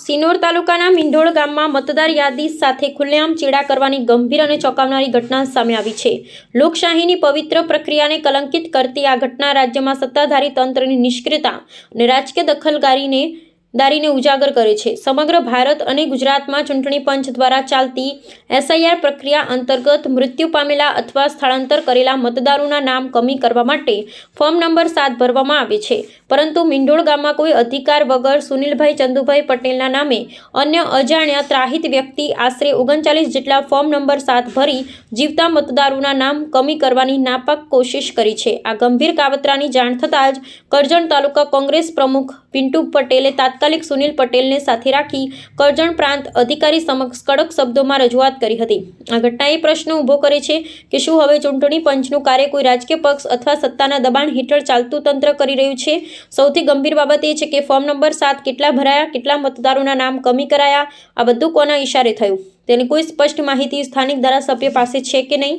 સિનોર તાલુકાના મીંઢોળ ગામમાં મતદાર યાદી સાથે ખુલ્લેઆમ ચેડા કરવાની ગંભીર અને ચોંકાવનારી ઘટના સામે આવી છે. લોકશાહીની પવિત્ર પ્રક્રિયાને કલંકિત કરતી આ ઘટના રાજ્યમાં સત્તાધારી તંત્રની નિષ્ક્રિયતા અને રાજકીય દખલદારીને ઉજાગર કરે છે. સમગ્ર ભારત અને ગુજરાતમાં ચૂંટણી પંચ દ્વારા ચાલતી એસઆઈઆર પ્રક્રિયા અંતર્ગત મૃત્યુ પામેલા અથવા સ્થળાંતર કરેલા મતદારોના નામ કમી કરવા માટે ફોર્મ નંબર 7 ભરવામાં આવે છે. પરંતુ મીંઢોળ ગામમાં કોઈ અધિકાર વગર સુનિલભાઈ ચંદુભાઈ પટેલના નામે અન્ય અજાણ્યા ત્રાહિત વ્યક્તિ આશરે 39 જેટલા ફોર્મ નંબર 7 ભરી જીવતા મતદારોના નામ કમી કરવાની નાપાક કોશિશ કરી છે. આ ગંભીર કાવતરાની જાણ થતાં જ કરજણ તાલુકા કોંગ્રેસ પ્રમુખ પિન્ટુ પટેલે તાત્કાલિક સુનિલ પટેલને સાથે રાખી કરજણ પ્રાંત અધિકારી સમક્ષ કડક શબ્દોમાં રજૂઆત કરી હતી. આ ઘટનાએ પ્રશ્ન ઊભો કરે છે કે શું હવે ચૂંટણી પંચનું કાર્ય કોઈ રાજકીય પક્ષ અથવા સત્તાના દબાણ હેઠળ ચાલતું તંત્ર કરી રહ્યું છે? સૌથી ગંભીર બાબત એ છે કે ફોર્મ નંબર 7 કેટલા ભરાયા, કેટલા મતદારોના નામ કમી કરાયા, આ બધું કોના ઇશારે થયું તેની કોઈ સ્પષ્ટ માહિતી સ્થાનિક ધારાસભ્ય પાસે છે કે નહીં?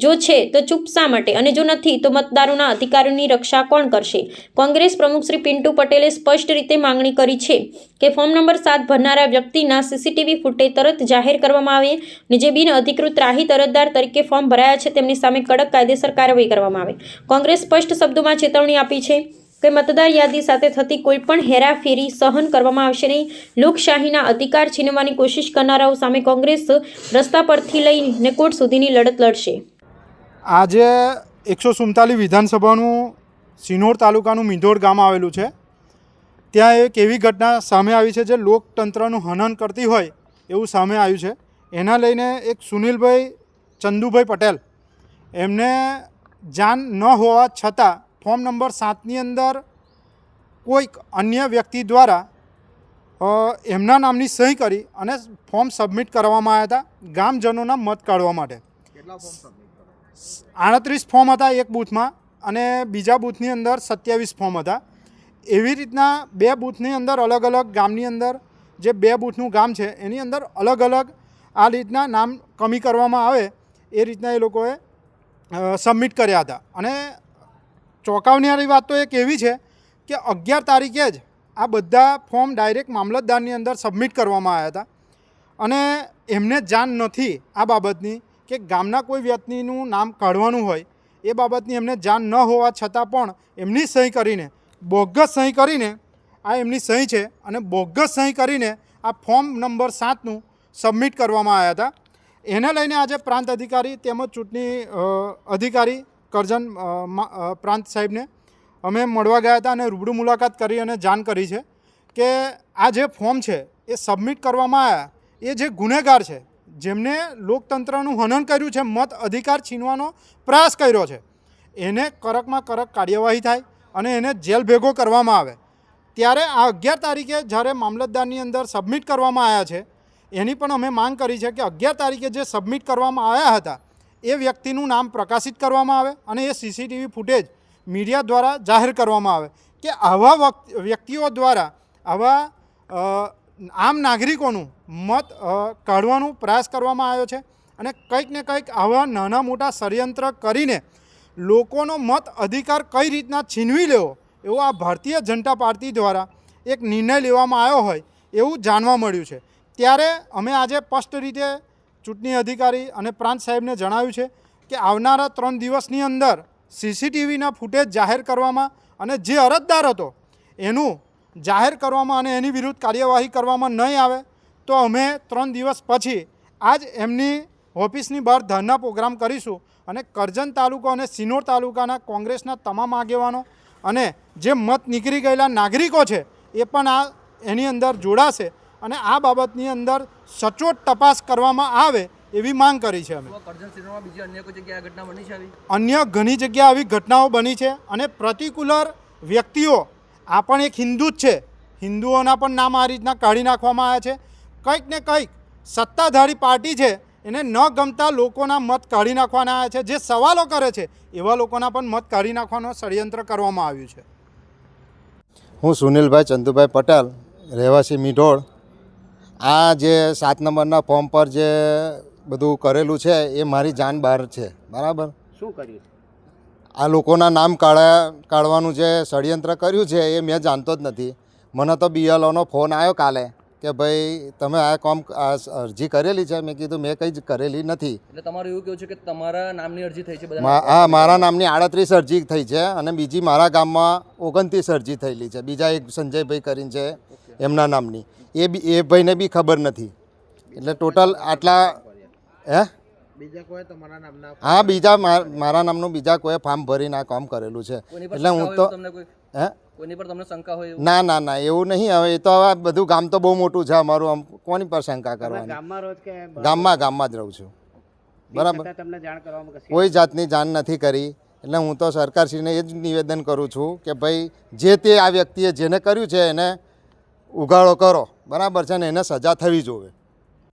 જો છે તો ચૂપ શા માટે, અને જો નથી તો મતદારોના અધિકારોની રક્ષા કોણ કરશે? કોંગ્રેસ પ્રમુખ શ્રી પિન્ટુ પટેલે સ્પષ્ટ રીતે માંગણી કરી છે કે ફોર્મ નંબર 7 ભરનારા વ્યક્તિના સીસીટીવી ફૂટેજ તરત જાહેર કરવામાં આવે અને જે બિન અધિકૃત રાહી અરજદાર તરીકે ફોર્મ ભરાયા છે તેમની સામે કડક કાયદેસર કાર્યવાહી કરવામાં આવે. કોંગ્રેસ સ્પષ્ટ શબ્દોમાં ચેતવણી આપી છે કે મતદાર યાદી સાથે થતી કોઈ પણ હેરાફેરી સહન કરવામાં આવશે નહીં. લોકશાહીના અધિકાર છીનવવાની કોશિશ કરનારાઓ સામે કોંગ્રેસ રસ્તા પરથી લઈને કોર્ટ સુધીની લડત લડશે. આજે 147 વિધાનસભાનું સિનોર તાલુકાનું મીંઢોળ ગામ આવેલું છે. ત્યાં એક એવી ઘટના સામે આવી છે જે લોકતંત્રનું હનન કરતી હોય એવું સામે આવ્યું છે. એના લઈને એક સુનિલભાઈ ચંદુભાઈ પટેલ એમને જાણ ન હોવા છતાં ફોર્મ નંબર 7ની અંદર કોઈક અન્ય વ્યક્તિ દ્વારા એમના નામની સહી કરી અને ફોર્મ સબમિટ કરવામાં આવ્યા હતા ગામજનોના મત કાઢવા માટે. 38 ફોર્મ હતા એક બૂથમાં અને બીજા બૂથની અંદર 27 ફોર્મ હતા. એવી રીતના બે બૂથની અંદર અલગ અલગ ગામની અંદર જે બે બૂથનું ગામ છે એની અંદર અલગ અલગ આ રીતના નામ કમી કરવામાં આવે એ રીતના એ લોકોએ સબમિટ કર્યા હતા. અને ચોંકાવનારી વાત તો એક એવી છે કે 11 તારીખે જ આ બધા ફોર્મ ડાયરેક્ટ મામલતદારની અંદર સબમિટ કરવામાં આવ્યા હતા અને એમને જાણ નથી આ બાબતની કે ગામના કોઈ વ્યક્તિનું નામ કાઢવાનું હોય એ બાબતની એમને જાણ ન હોવા છતાં પણ એમની સહી કરીને બોગસ સહી કરીને આ એમની સહી છે અને બોગસ સહી કરીને આ ફોર્મ નંબર 7નું સબમિટ કરવામાં આવ્યા હતા. એને લઈને આજે પ્રાંત અધિકારી તેમજ ચૂંટણી અધિકારી કરજણ પ્રાંત સાહેબને અમે મળવા ગયા હતા અને રૂબરૂ મુલાકાત કરી અને જાણ કરી છે કે આ જે ફોર્મ છે એ સબમિટ કરવામાં આવ્યા એ જે ગુનેગાર છે જેમને લોકતંત્રનું હનન કર્યું છે, મત અધિકાર છીનવાનો પ્રયાસ કર્યો છે, એને કડકમાં કડક કાર્યવાહી થાય અને એને જેલ ભેગો કરવામાં આવે. ત્યારે આ 11 તારીખે જ્યારે મામલતદારની અંદર સબમિટ કરવામાં આવ્યા છે એની પણ અમે માંગ કરી છે કે 11 તારીખે જે સબમિટ કરવામાં આવ્યા હતા એ વ્યક્તિનું નામ પ્રકાશિત કરવામાં આવે અને એ સીસીટીવી ફૂટેજ મીડિયા દ્વારા જાહેર કરવામાં આવે કે આવા વ્યક્તિઓ દ્વારા આવા આમ નાગરિકોનું મત કાઢવાનો પ્રયાસ કરવામાં આવ્યો છે અને કંઈક ને કંઈક આવા નાના મોટા ષડયંત્ર કરીને લોકોનો મત અધિકાર કઈ રીતના છીનવી લેવો એવો આ ભારતીય જનતા પાર્ટી દ્વારા એક નિર્ણય લેવામાં આવ્યો હોય એવું જાણવા મળ્યું છે. ત્યારે અમે આજે સ્પષ્ટ રીતે ચૂંટણી અધિકારી અને પ્રાંત સાહેબને જણાવ્યું છે કે આવનારા 3 દિવસની અંદર સીસીટીવીના ફૂટેજ જાહેર કરવામાં અને જે અરજદાર હતો એનું જાહેર કરવામાં અને એની વિરુદ્ધ કાર્યવાહી કરવામાં નહીં આવે તો અમે 3 દિવસ પછી આજ એમની ઓફિસની બહાર ધરના પ્રોગ્રામ કરીશું અને કરજણ તાલુકો અને સિનોર તાલુકાના કોંગ્રેસના તમામ આગેવાનો અને જે મત નીકળી ગયેલા નાગરિકો છે એ પણ આ એની અંદર જોડાશે અને આ બાબતની અંદર સચોટ તપાસ કરવામાં આવે એવી માંગ કરી છે. અમે અન્ય ઘણી જગ્યાએ આવી ઘટનાઓ બની છે અને પર્ટિક્યુલર વ્યક્તિઓ આ પણ એક હિન્દુ જ છે, હિન્દુઓના પણ નામ આ રીતના કાઢી નાખવામાં આવ્યા છે. કંઈક ને કંઈક સત્તાધારી પાર્ટી છે એને ન ગમતા લોકોના મત કાઢી નાખવાના આવ્યા છે. જે સવાલો કરે છે એવા લોકોના પણ મત કાઢી નાખવાનો ષડયંત્ર કરવામાં આવ્યું છે. હું સુનિલભાઈ ચંદુભાઈ પટેલ, રહેવાસી મીંઢોળ. આ જે 7 નંબરના ફોર્મ પર જે બધું કરેલું છે એ મારી જાણ બહાર છે. બરાબર? શું કર્યું? આ લોકોના નામ કાઢવાનું જે ષડયંત્ર કર્યું છે એ મેં જાણતો જ નથી. મને તો બીએલઓનો ફોન આવ્યો કાલે કે ભાઈ તમે આ કામ આ અરજી કરેલી છે. મેં કીધું મેં કંઈ જ કરેલી નથી. એટલે તમારું એવું કેવું છે કે તમારા નામની અરજી થઈ છે હા, મારા નામની 38 અરજી થઈ છે અને બીજી મારા ગામમાં 29 અરજી થયેલી છે. બીજા એક સંજયભાઈ કરીને છે એમના નામની, એ ભાઈને બી ખબર નથી. એટલે ટોટલ આટલા હે હા, બીજા મારા નામનું બીજા કોઈ ફાર્મ ભરીને આ કામ કરેલું છે. એટલે હું તો હે કોઈની પર તમને શંકા હોય એવું? ના એવું નહીં. હવે એ તો હવે બધું ગામ તો બહુ મોટું છે અમારું, આમ કોની પર શંકા કરવાની. ગામમાં જ રહું છું. બરાબર, કોઈ જાતની જાણ નથી કરી. એટલે હું તો સરકારશ્રીને એ જ નિવેદન કરું છું કે ભાઈ જે તે આ વ્યક્તિએ જેને કર્યું છે એને ઉગાડો કરો, બરાબર છે ને, એને સજા થવી જોઈએ.